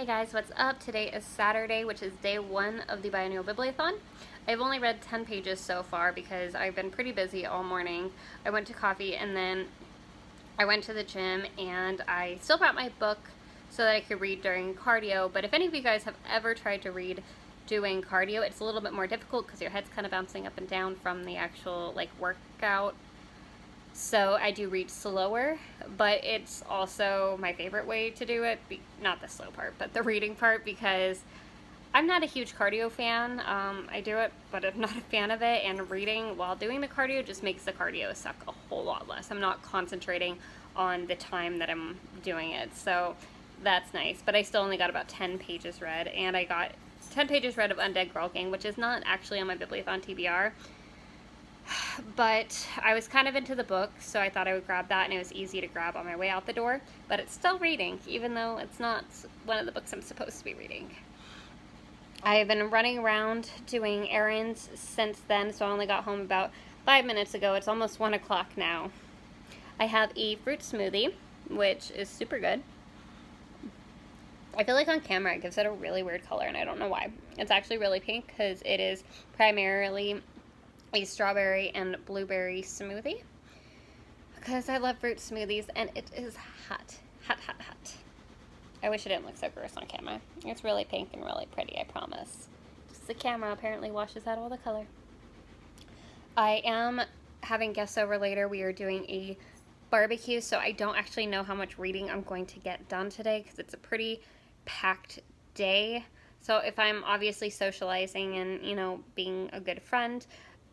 Hey guys, what's up? Today is Saturday, which is day 1 of the Biannual Bibliothon. I've only read 10 pages so far because I've been pretty busy all morning. I went to coffee and then I went to the gym, and I still brought my book so that I could read during cardio. But if any of you guys have ever tried to read doing cardio, it's a little bit more difficult because your head's kind of bouncing up and down from the actual workout. So I do read slower, but it's also my favorite way to do it. Not the slow part, but the reading part, because I'm not a huge cardio fan. I do it, but I'm not a fan of it. And reading while doing the cardio just makes the cardio suck a whole lot less. I'm not concentrating on the time that I'm doing it. So that's nice. But I still only got about 10 pages read. And I got 10 pages read of Undead Girl Gang, which is not actually on my Bibliothon TBR. But I was kind of into the book, so I thought I would grab that, and it was easy to grab on my way out the door. But it's still reading, even though it's not one of the books I'm supposed to be reading. I've been running around doing errands since then, so I only got home about 5 minutes ago. It's almost 1 o'clock now. I have a fruit smoothie, which is super good. I feel like on camera it gives it a really weird color, and I don't know why. It's actually really pink because it is primarily a strawberry and blueberry smoothie, because I love fruit smoothies, and it is hot, hot, hot, hot. I wish it didn't look so gross on camera. It's really pink and really pretty, I promise. Just the camera apparently washes out all the color. I am having guests over later. We are doing a barbecue, so I don't actually know how much reading I'm going to get done today because it's a pretty packed day. So if I'm obviously socializing and, you know, being a good friend,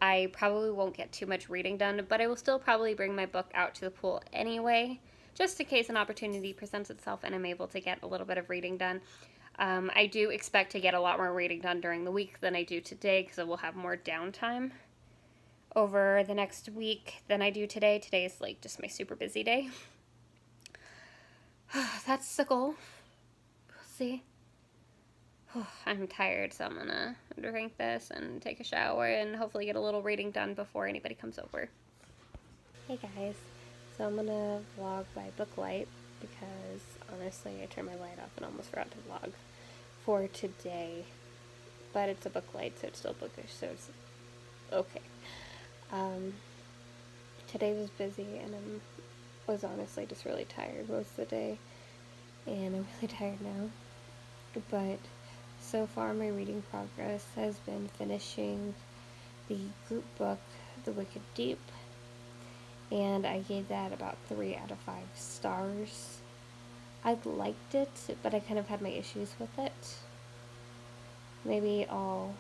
I probably won't get too much reading done, but I will still probably bring my book out to the pool anyway, just in case an opportunity presents itself and I'm able to get a little bit of reading done. I do expect to get a lot more reading done during the week than I do today, because I will have more downtime over the next week than I do today. Today is just my super busy day. That's the goal. We'll see. I'm tired, so I'm gonna drink this and take a shower and hopefully get a little reading done before anybody comes over. Hey guys, so I'm gonna vlog by book light because honestly I turned my light off and almost forgot to vlog for today. But it's a book light, so it's still bookish, so it's okay. Today was busy, and I was honestly just really tired most of the day, and I'm really tired now. But so far, my reading progress has been finishing the group book, The Wicked Deep, and I gave that about 3 out of 5 stars. I liked it, but I kind of had my issues with it. Maybe I'll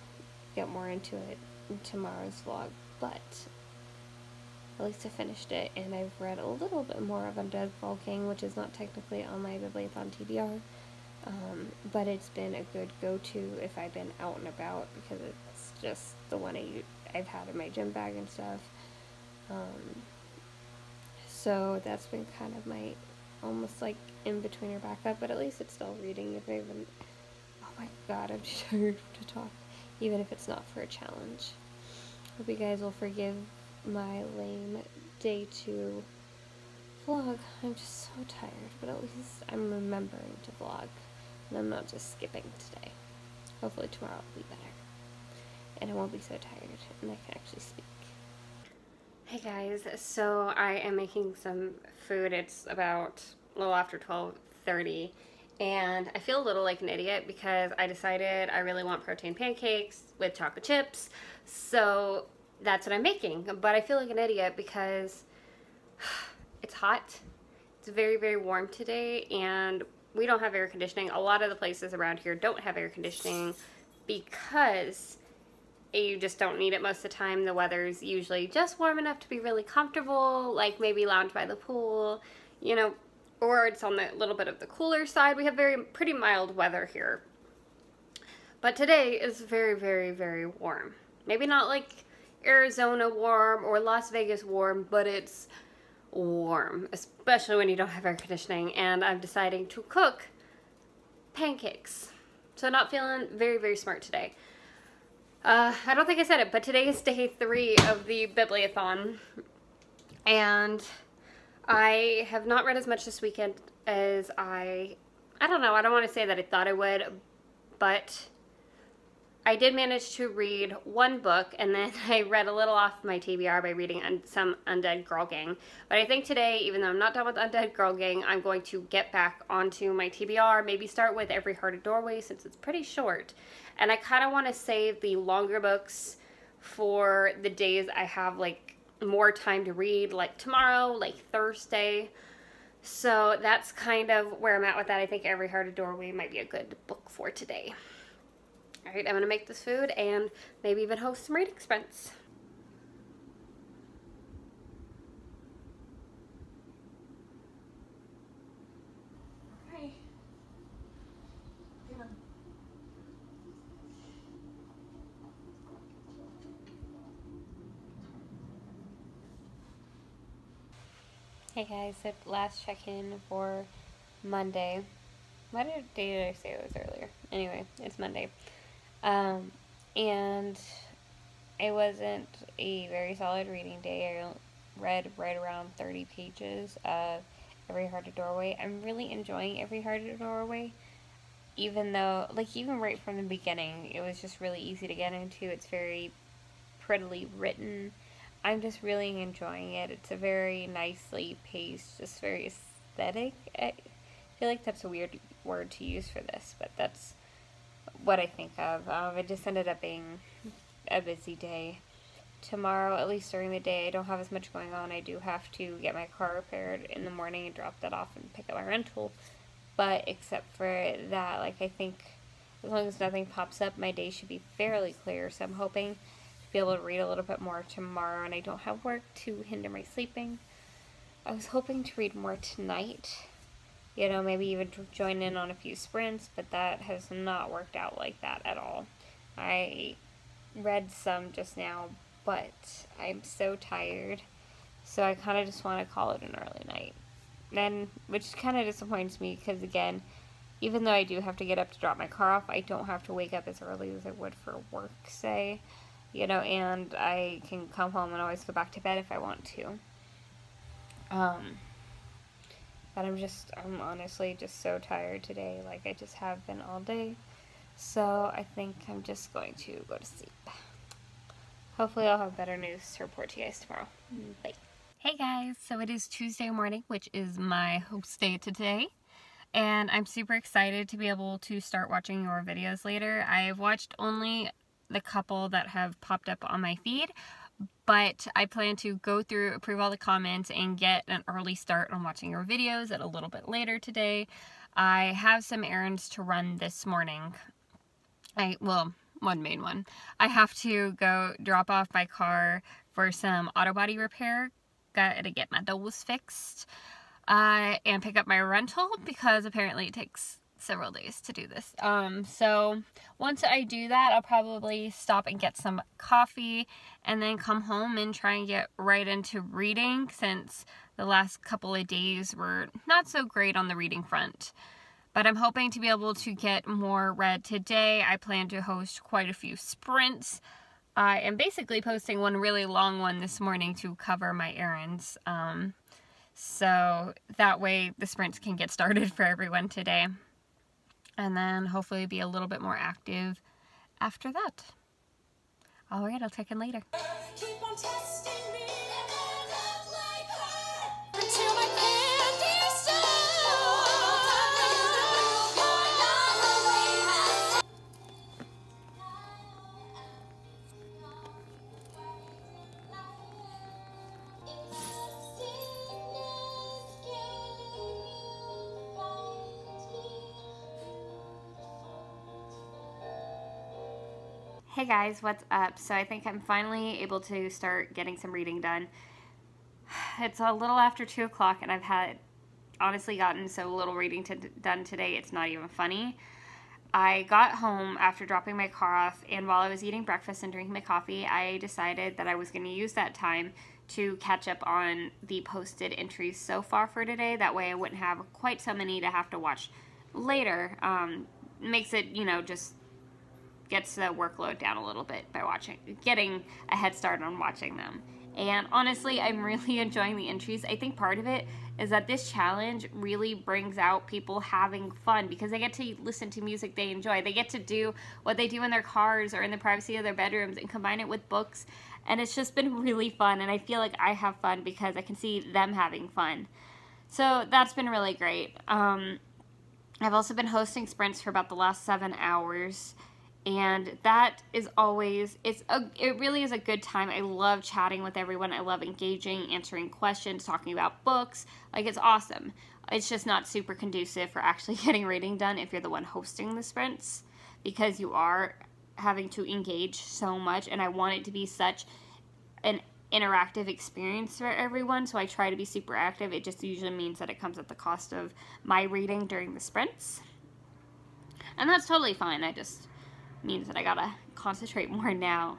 get more into it in tomorrow's vlog, but at least I finished it, and I've read a little bit more of Undead Girl Gang, which is not technically on my Bibliothon TBR. But it's been a good go-to if I've been out and about, because it's just the one I've had in my gym bag and stuff. So that's been kind of my almost in-betweener backup, but at least it's still reading. If I even, oh my god, I'm too tired to talk, even if it's not for a challenge. Hope you guys will forgive my lame day 2 vlog. I'm just so tired, but at least I'm remembering to vlog. And I'm not just skipping today. Hopefully tomorrow will be better. And I won't be so tired, and I can actually speak. Hey guys, so I am making some food. It's about a little after 12:30, and I feel a little like an idiot because I decided I really want protein pancakes with chocolate chips. So that's what I'm making. But I feel like an idiot because it's hot. It's very, very warm today, and we don't have air conditioning. A lot of the places around here don't have air conditioning because you just don't need it most of the time. The weather's usually just warm enough to be really comfortable, like maybe lounge by the pool, you know, or it's on the little bit of the cooler side. We have pretty mild weather here. But today is very, very, very warm. Maybe not like Arizona warm or Las Vegas warm, but it's warm, especially when you don't have air conditioning, and I'm deciding to cook pancakes. So not feeling very, very smart today. I don't think I said it, but today is day 3 of the Bibliothon, and I have not read as much this weekend as I I don't know, I don't want to say that I thought I would, but I did manage to read one book, and then I read a little off my TBR by reading some Undead Girl Gang. But I think today, even though I'm not done with Undead Girl Gang, I'm going to get back onto my TBR, maybe start with Every Heart a Doorway since it's pretty short. And I kind of want to save the longer books for the days I have like more time to read, like tomorrow, like Thursday. So that's kind of where I'm at with that. I think Every Heart a Doorway might be a good book for today. All right, I'm going to make this food and maybe even host some reading sprints. Okay. Yeah. Hey guys, so last check-in for Monday. What day did I say it was earlier? Anyway, it's Monday. And it wasn't a very solid reading day. I read right around 30 pages of Every Heart a Doorway. I'm really enjoying Every Heart a Doorway, even though, like, even right from the beginning, it was just really easy to get into. It's very prettily written. I'm just really enjoying it. It's a very nicely paced, just very aesthetic. I feel like that's a weird word to use for this, but that's what I think of. It just ended up being a busy day. Tomorrow, at least during the day, I don't have as much going on. I do have to get my car repaired in the morning and drop that off and pick up my rental. But except for that, like, I think as long as nothing pops up, my day should be fairly clear. So I'm hoping to be able to read a little bit more tomorrow, and I don't have work to hinder my sleeping. I was hoping to read more tonight. You know, maybe even join in on a few sprints, but that has not worked out like that at all. I read some just now, but I'm so tired, so I kind of just want to call it an early night. And which kind of disappoints me because, again, even though I do have to get up to drop my car off, I don't have to wake up as early as I would for work, say, you know, and I can come home and always go back to bed if I want to. But I'm honestly just so tired today, like I just have been all day. So I think I'm just going to go to sleep. Hopefully I'll have better news to report to you guys tomorrow. Bye. Hey guys, so it is Tuesday morning, which is my host day today. And I'm super excited to be able to start watching your videos later. I've watched only the couple that have popped up on my feed, but I plan to go through, approve all the comments, and get an early start on watching your videos at a little bit later today. I have some errands to run this morning. One main one. I have to go drop off my car for some auto body repair. Got to get my doors fixed. And pick up my rental because apparently it takes several days to do this. So once I do that, I'll probably stop and get some coffee and then come home and try and get right into reading, since the last couple of days were not so great on the reading front. But I'm hoping to be able to get more read today. I plan to host quite a few sprints. I am basically posting one really long one this morning to cover my errands. So that way the sprints can get started for everyone today. And then hopefully be a little bit more active after that. Alright, I'll check in later. Keep on testing me and I love like her until my candy Hey guys, what's up? So I think I'm finally able to start getting some reading done. It's a little after 2 o'clock and I've honestly gotten so little reading done today, it's not even funny. I got home after dropping my car off, and while I was eating breakfast and drinking my coffee, I decided that I was going to use that time to catch up on the posted entries so far for today. That way I wouldn't have quite so many to have to watch later. Makes it, you know, just gets the workload down a little bit by getting a head start on watching them. And honestly, I'm really enjoying the entries. I think part of it is that this challenge really brings out people having fun because they get to listen to music they enjoy. They get to do what they do in their cars or in the privacy of their bedrooms and combine it with books. And it's just been really fun. And I feel like I have fun because I can see them having fun. So that's been really great. I've also been hosting sprints for about the last 7 hours. And that is always, it really is a good time. I love chatting with everyone. I love engaging, answering questions, talking about books. Like, it's awesome. It's just not super conducive for actually getting reading done if you're the one hosting the sprints, because you are having to engage so much, and I want it to be such an interactive experience for everyone, so I try to be super active. It just usually means that it comes at the cost of my reading during the sprints. And that's totally fine. I just means that I gotta concentrate more now.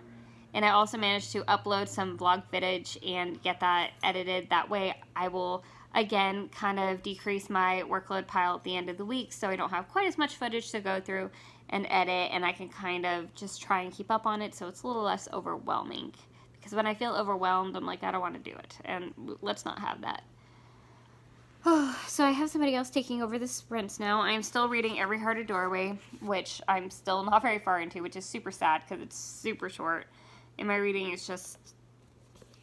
And I also managed to upload some vlog footage and get that edited. That way I will, again, kind of decrease my workload pile at the end of the week so I don't have quite as much footage to go through and edit, and I can kind of just try and keep up on it so it's a little less overwhelming. Because when I feel overwhelmed, I'm like, I don't want to do it, and let's not have that. So I have somebody else taking over the sprints now. I'm still reading Every Heart a Doorway, which I'm still not very far into, which is super sad because it's super short. And my reading is just,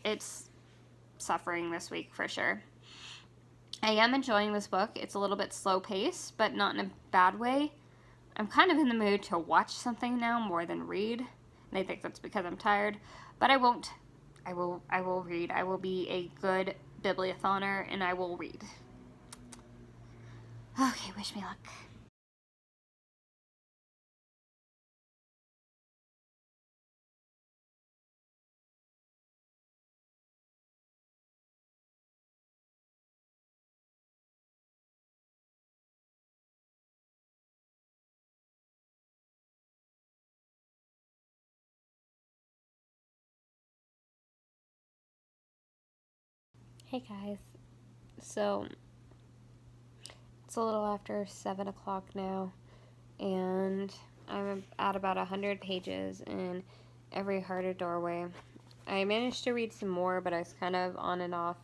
it's suffering this week for sure. I am enjoying this book. It's a little bit slow paced, but not in a bad way. I'm kind of in the mood to watch something now more than read. And I think that's because I'm tired. But I won't. I will read. I will be a good bibliothoner and I will read. Okay, wish me luck. Hey guys, so it's a little after 7 o'clock now, and I'm at about 100 pages in Every Heart a Doorway. I managed to read some more, but I was kind of on and off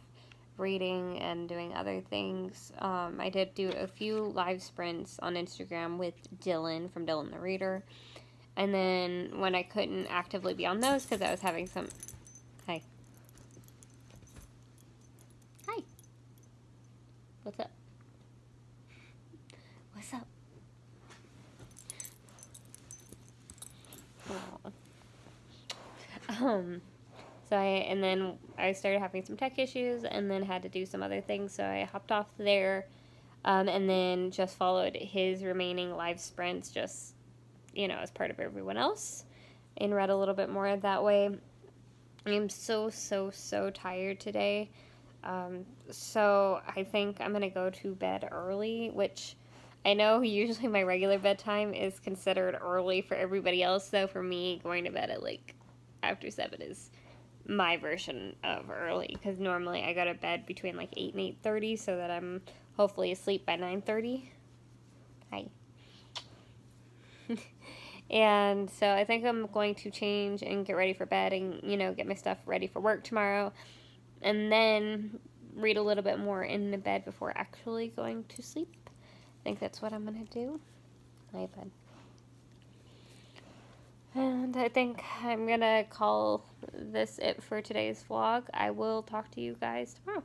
reading and doing other things. I did do a few live sprints on Instagram with Dylan from Dylan the Reader, and then when I couldn't actively be on those because I was having some... Hi. Hi. What's up? What's up? And then I started having some tech issues and then had to do some other things, so I hopped off there, and then just followed his remaining live sprints just, as part of everyone else, and read a little bit more that way. I'm so tired today, so I think I'm gonna go to bed early, which I know usually my regular bedtime is considered early for everybody else, though for me, going to bed at after 7 is my version of early, because normally I go to bed between 8 and 8:30 so that I'm hopefully asleep by 9:30. Hi. And so I think I'm going to change and get ready for bed and, get my stuff ready for work tomorrow, and then read a little bit more in the bed before actually going to sleep. I think that's what I'm going to do. Hi, bud. And I think I'm going to call this it for today's vlog. I will talk to you guys tomorrow.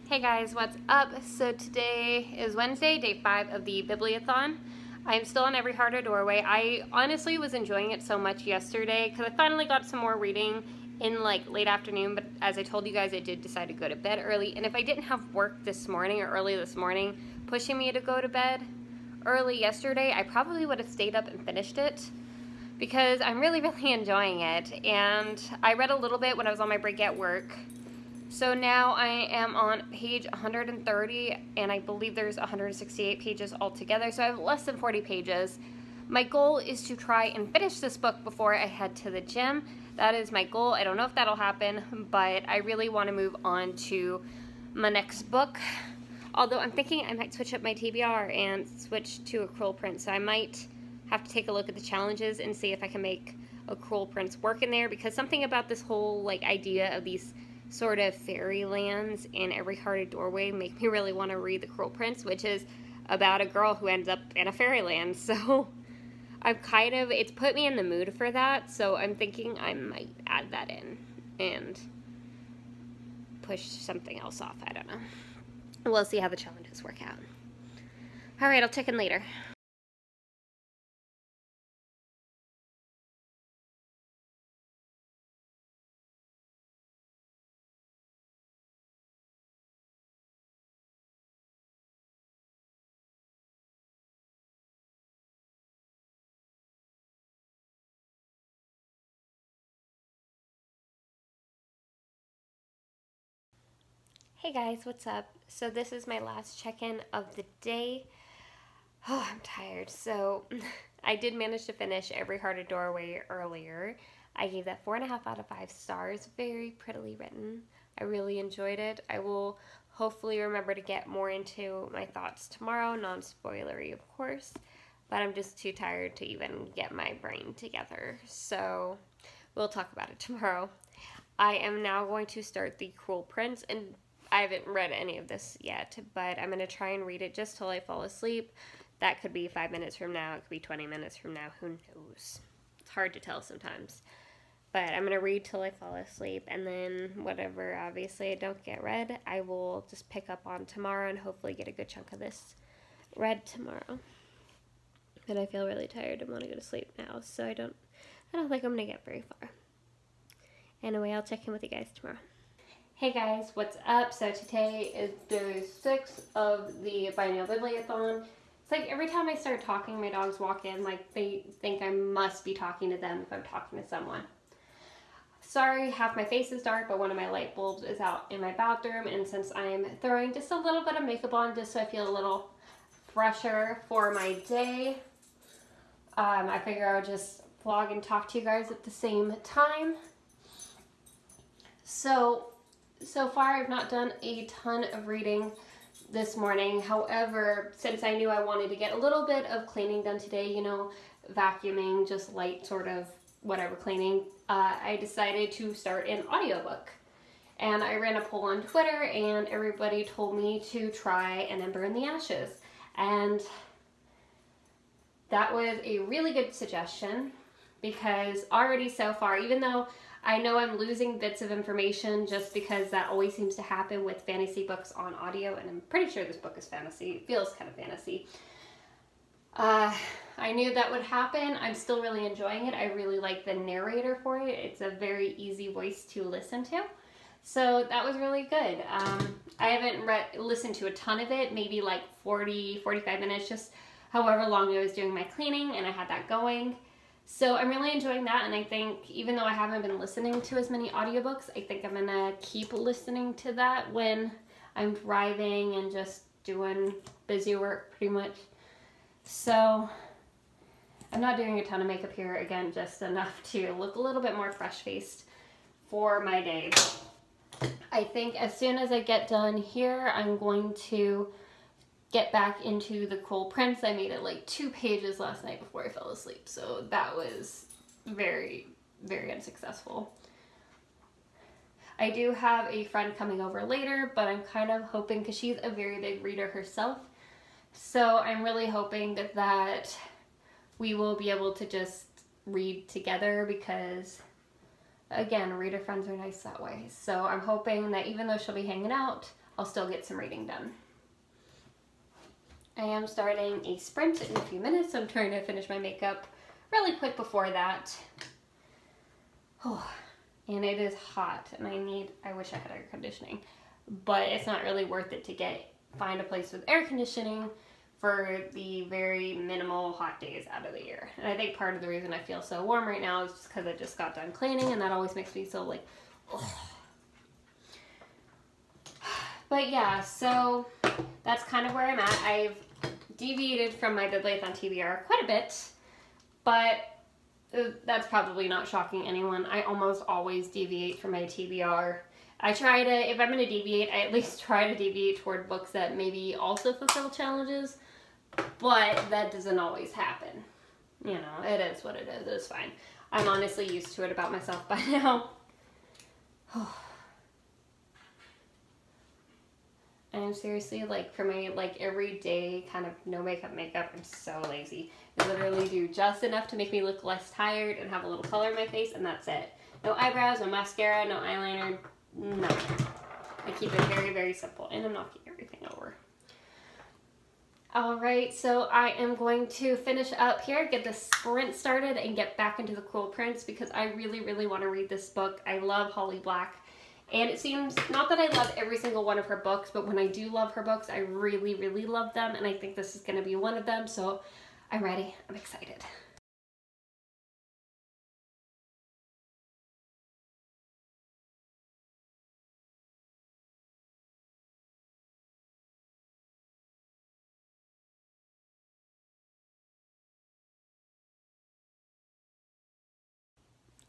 Hey guys, what's up? So today is Wednesday, day 5 of the Bibliothon. I'm still on Every Heart a Doorway. I honestly was enjoying it so much yesterday because I finally got some more reading in late afternoon, but as I told you guys, I did decide to go to bed early. And if I didn't have work this morning or early this morning pushing me to go to bed early yesterday, I probably would have stayed up and finished it, because I'm really enjoying it. And I read a little bit when I was on my break at work. So now I am on page 130, and I believe there's 168 pages altogether, so I have less than 40 pages. My goal is to try and finish this book before I head to the gym. That is my goal. I don't know if that'll happen, but I really want to move on to my next book. Although I'm thinking I might switch up my TBR and switch to a acrylic print, so I might have to take a look at the challenges and see if I can make a Cruel Prince work in there, because something about this whole like idea of these sort of fairy lands in Every Hearted Doorway make me really want to read The Cruel Prince, which is about a girl who ends up in a fairyland. So I'm kind of, it's put me in the mood for that, so I'm thinking I might add that in and push something else off. I don't know. We'll see how the challenges work out. All right, I'll check in later. Hey guys, what's up? So this is my last check-in of the day. Oh, I'm tired. So I did manage to finish Every Hearted Doorway earlier. I gave that 4.5 out of 5 stars. Very prettily written. I really enjoyed it. I will hopefully remember to get more into my thoughts tomorrow. Non-spoilery, of course. But I'm just too tired to even get my brain together. So we'll talk about it tomorrow. I am now going to start The Cruel Prince, and I haven't read any of this yet, but I'm going to try and read it just till I fall asleep. That could be 5 minutes from now. It could be 20 minutes from now. Who knows? It's hard to tell sometimes. But I'm going to read till I fall asleep, and then whatever, obviously, I don't get read, I will just pick up on tomorrow and hopefully get a good chunk of this read tomorrow. But I feel really tired and want to go to sleep now, so I don't think I'm going to get very far. Anyway, I'll check in with you guys tomorrow. Hey guys, what's up? So today is day 6 of the Biannual Bibliothon. It's like every time I start talking, my dogs walk in like they think I must be talking to them if I'm talking to someone. Sorry, half my face is dark, but one of my light bulbs is out in my bathroom, and since I'm throwing just a little bit of makeup on just so I feel a little fresher for my day, I figure I would just vlog and talk to you guys at the same time. So far I've not done a ton of reading this morning. However, since I knew I wanted to get a little bit of cleaning done today, you know, vacuuming, just light sort of whatever cleaning, I decided to start an audiobook. And I ran a poll on Twitter and everybody told me to try An Ember in the Ashes. And that was a really good suggestion because already so far, even though I know I'm losing bits of information just because that always seems to happen with fantasy books on audio, and I'm pretty sure this book is fantasy. It feels kind of fantasy. I knew that would happen. I'm still really enjoying it. I really like the narrator for it. It's a very easy voice to listen to. So that was really good. I haven't listened to a ton of it, maybe like 40, 45 minutes, just however long I was doing my cleaning and I had that going. So I'm really enjoying that, and I think even though I haven't been listening to as many audiobooks, I think I'm gonna keep listening to that when I'm driving and just doing busy work pretty much. So I'm not doing a ton of makeup here, again, just enough to look a little bit more fresh-faced for my day. I think as soon as I get done here, I'm going to get back into The Cruel Prince. I made it like 2 pages last night before I fell asleep, so that was very, very unsuccessful. I do have a friend coming over later, but I'm kind of hoping, because she's a very big reader herself, so I'm really hoping that we will be able to just read together because, again, reader friends are nice that way. So I'm hoping that even though she'll be hanging out, I'll still get some reading done. I am starting a sprint in a few minutes, so I'm trying to finish my makeup really quick before that. Oh, and it is hot, and I wish I had air conditioning, but it's not really worth it to find a place with air conditioning for the very minimal hot days out of the year. And I think part of the reason I feel so warm right now is just because I just got done cleaning, and that always makes me so like, oh. But yeah, so that's kind of where I'm at. I've deviated from my Bibliothon TBR quite a bit, but that's probably not shocking anyone. I almost always deviate from my TBR. I try to, if I'm going to deviate, I at least try to deviate toward books that maybe also fulfill challenges, but that doesn't always happen. You know, it is what it is. It's fine. I'm honestly used to it about myself by now. I'm seriously, like, for my, like, everyday kind of no makeup, I'm so lazy. I literally do just enough to make me look less tired and have a little color in my face, and that's it. No eyebrows, no mascara, no eyeliner, nothing. I keep it very, very simple, and I'm knocking everything over. Alright, so I am going to finish up here, get the sprint started, and get back into the Cruel Prince, because I really, really want to read this book. I love Holly Black. And it seems, not that I love every single one of her books, but when I do love her books, I really, really love them, and I think this is going to be one of them, so I'm ready. I'm excited.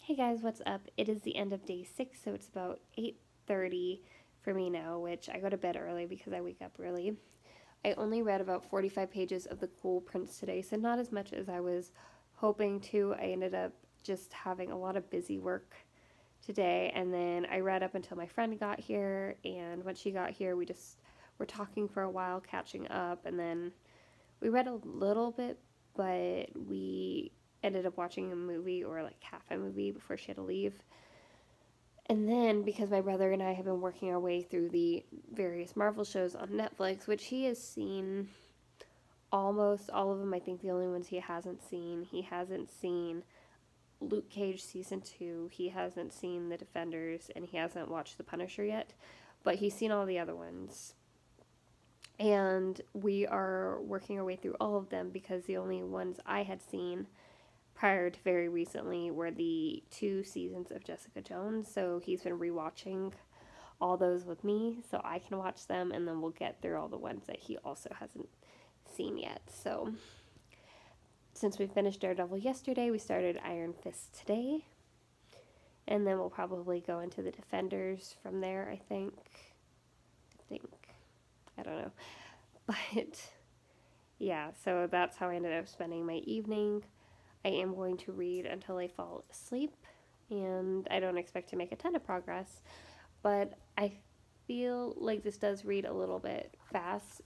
Hey guys, what's up? It is the end of day 6, so it's about 8:30 for me now, which I go to bed early because I wake up early. I only read about 45 pages of The Cruel Prince today, so not as much as I was hoping to. I ended up just having a lot of busy work today, and then I read up until my friend got here, and when she got here, we just were talking for a while, catching up, and then we read a little bit, but we ended up watching a movie, or like half a movie, before she had to leave. And then, because my brother and I have been working our way through the various Marvel shows on Netflix, which he has seen almost all of them. I think the only ones he hasn't seen Luke Cage season 2, he hasn't seen The Defenders, and he hasn't watched The Punisher yet, but he's seen all the other ones. And we are working our way through all of them, because the only ones I had seen prior to very recently were the 2 seasons of Jessica Jones, so he's been rewatching all those with me so I can watch them, and then we'll get through all the ones that he also hasn't seen yet. So since we finished Daredevil yesterday, we started Iron Fist today, and then we'll probably go into the Defenders from there, I think. I don't know. But yeah, so that's how I ended up spending my evening. I am going to read until I fall asleep, and I don't expect to make a ton of progress, but I feel like this does read a little bit fast,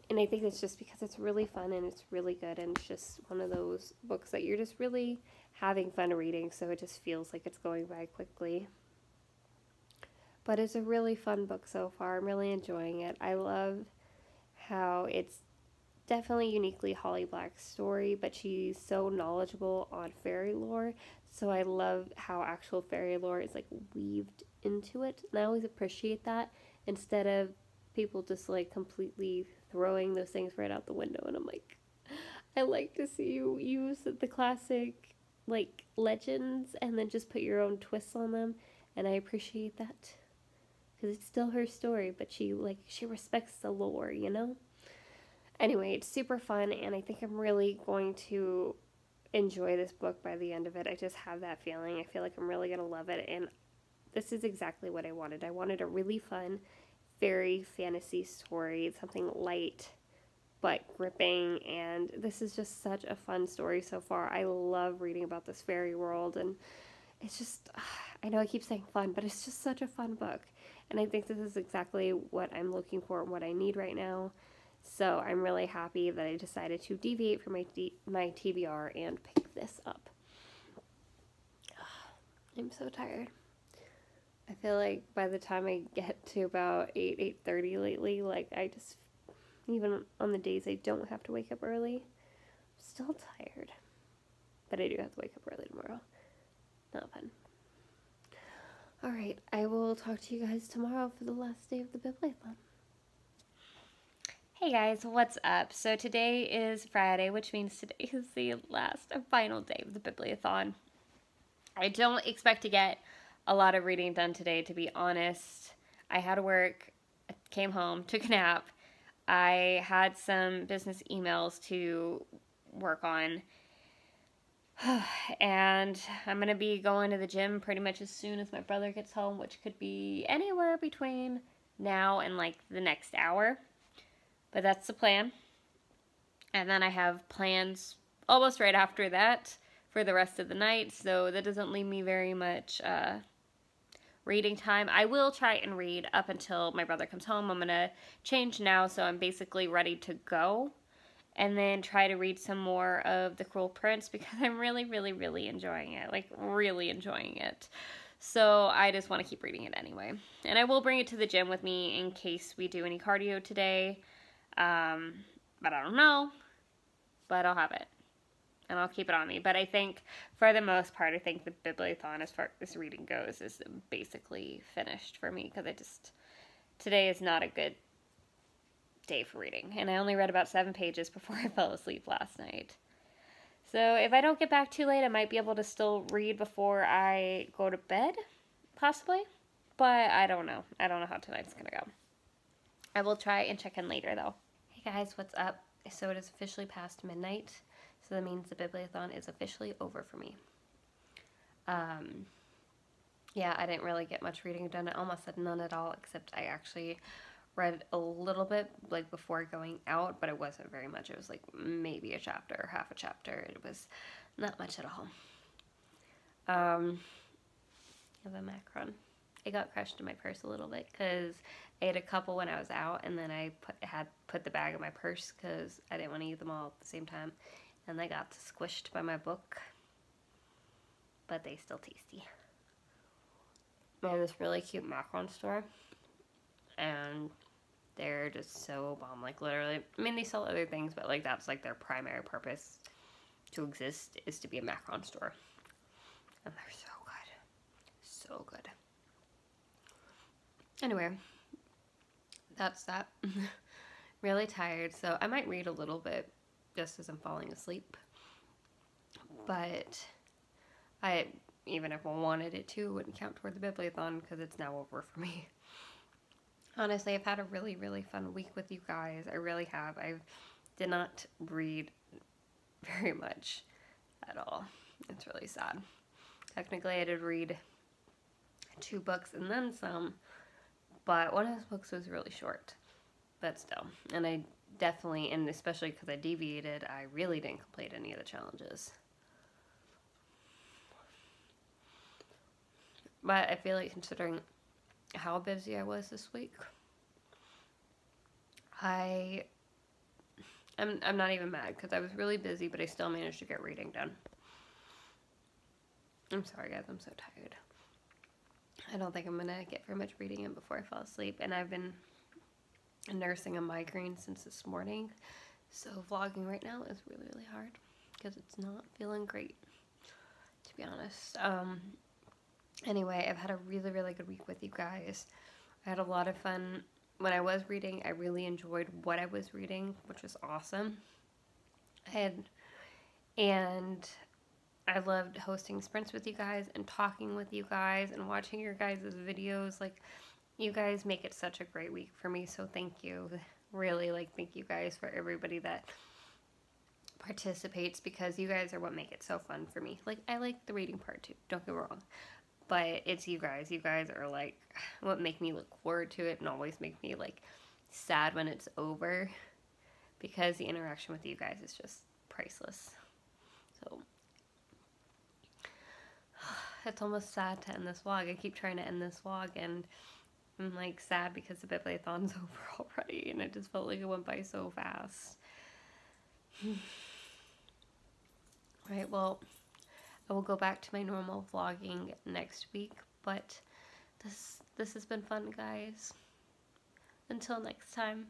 and I think it's just because it's really fun and it's really good, and it's just one of those books that you're just really having fun reading, so it just feels like it's going by quickly. But it's a really fun book so far. I'm really enjoying it. I love how it's definitely uniquely Holly Black's story, but she's so knowledgeable on fairy lore, so I love how actual fairy lore is like weaved into it, and I always appreciate that, instead of people just like completely throwing those things right out the window. And I'm like, I like to see you use the classic like legends and then just put your own twists on them, and I appreciate that, because it's still her story, but she respects the lore, you know? Anyway, it's super fun, and I think I'm really going to enjoy this book by the end of it. I just have that feeling. I feel like I'm really going to love it, and this is exactly what I wanted. I wanted a really fun fairy fantasy story, something light but gripping, and this is just such a fun story so far. I love reading about this fairy world, and it's just, I know I keep saying fun, but it's just such a fun book, and I think this is exactly what I'm looking for and what I need right now. So I'm really happy that I decided to deviate from my TBR and pick this up. I'm so tired. I feel like by the time I get to about 8:30 lately, like I just, even on the days I don't have to wake up early, I'm still tired. But I do have to wake up early tomorrow. Not fun. Alright, I will talk to you guys tomorrow for the last day of the Bibliothon. Hey guys, what's up? So today is Friday, which means today is the last and final day of the Bibliothon. I don't expect to get a lot of reading done today, to be honest. I had to work, came home, took a nap. I had some business emails to work on. And I'm going to be going to the gym pretty much as soon as my brother gets home, which could be anywhere between now and like the next hour. But that's the plan. And then I have plans almost right after that for the rest of the night, so that doesn't leave me very much reading time. I will try and read up until my brother comes home. I'm going to change now, so I'm basically ready to go. And then try to read some more of The Cruel Prince because I'm really, really, really enjoying it. Like, really enjoying it. So I just want to keep reading it anyway. And I will bring it to the gym with me in case we do any cardio today. But I don't know. But I'll have it. And I'll keep it on me. But I think, for the most part, I think the Bibliothon, as far as reading goes, is basically finished for me. Because today is not a good day for reading. And I only read about 7 pages before I fell asleep last night. So if I don't get back too late, I might be able to still read before I go to bed, possibly. But I don't know. I don't know how tonight's going to go. I will try and check in later, though. Hey guys, what's up? So it is officially past midnight. So that means the Bibliothon is officially over for me. Yeah, I didn't really get much reading done. I almost said none at all, except I actually read a little bit, like, before going out, but it wasn't very much. It was, like, maybe a chapter or half a chapter. It was not much at all. I have a macaron. It got crushed in my purse a little bit, because I ate a couple when I was out, and then I put the bag in my purse, because I didn't want to eat them all at the same time, and they got squished by my book, but they still tasty. I have this really cute macaron store, and they're just so bomb. Like, literally, I mean, they sell other things, but, like, that's, like, their primary purpose to exist, is to be a macaron store. And they're so good. So good. Anyway, that's that. Really tired, so I might read a little bit just as I'm falling asleep. But even if I wanted it to, it wouldn't count toward the Bibliothon because it's now over for me. Honestly, I've had a really, really fun week with you guys. I really have. I did not read very much at all. It's really sad. Technically, I did read 2 books and then some, but one of those books was really short. But still. And I definitely, and especially because I deviated, I really didn't complete any of the challenges. But I feel like, considering how busy I was this week, I'm not even mad because I was really busy, but I still managed to get reading done. I'm sorry guys, I'm so tired. I don't think I'm gonna get very much reading in before I fall asleep, and I've been nursing a migraine since this morning, so vlogging right now is really, really hard because it's not feeling great, to be honest. Anyway, I've had a really, really good week with you guys. I had a lot of fun when I was reading. I really enjoyed what I was reading, which was awesome. And I loved hosting sprints with you guys and talking with you guys and watching your guys' videos. Like, you guys make it such a great week for me, so thank you. Really, like, thank you guys for everybody that participates, because you guys are what make it so fun for me. Like, I like the reading part too, don't get me wrong. But it's you guys. You guys are, like, what make me look forward to it and always make me, like, sad when it's over. Because the interaction with you guys is just priceless. So, it's almost sad to end this vlog. I keep trying to end this vlog, and I'm, like, sad because the Bibliothon's over already. And it just felt like it went by so fast. Alright, well, I will go back to my normal vlogging next week, but this has been fun, guys. Until next time.